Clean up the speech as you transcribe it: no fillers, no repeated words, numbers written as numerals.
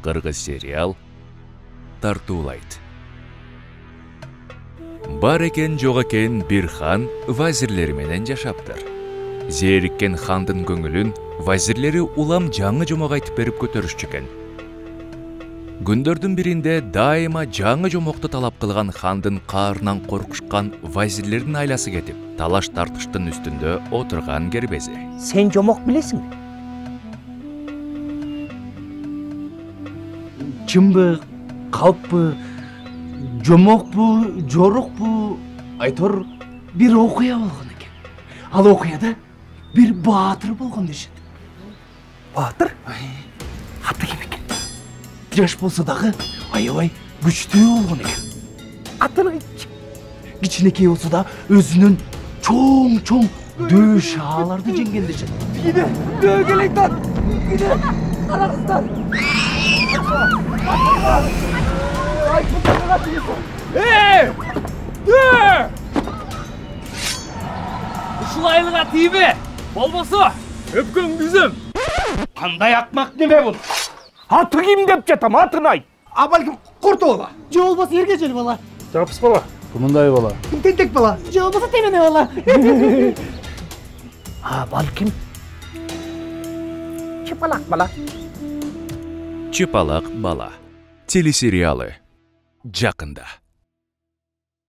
кыргыз сериал тартуулайт. Бар экен жок экен бир хан вазирлери менен жашаптыр. Зээриккен хандын көңүлүн вазирлери улам жаңы жомок айтып берип көтөрүшчү экен. Күндөрдүн биринде дайыма жаңы жомокту талап кылган хандын каарынан коркушкан вазирлердин айласы кетип, талаш тартыштын үстүндө отурган кербези. Сен жомок билесиңби? Чынбы, калппы, жомокпу, жорукпу, айтор бир окуя болгон экен. Ал окуяда бир баатыр болгон дешет. Баатыр? Аты ким экен? Жаш болсо дагы аябай күчтүү болгон экен. Атын айтчы. Кичинекей болсо да өзүнүн чоң дөө шааларды жеңген дешет. Киде, дөө келек тат. Киде, карагыздар. Ай, бутага тийсин. Дөө! Ушулайлыга тийбе. Болбосо, өпкөн күзөм. Кандай акмак неме бул? Аты ким деп жатам, атын айт. А балким Курт бала. Же болбосо Эргежел бала. Жапыс бала. Кумундай бала. Тентек бала. Же болбосо Темене бала. А балким Чыпалак бала. Чыпалак бала телесериалы жакында.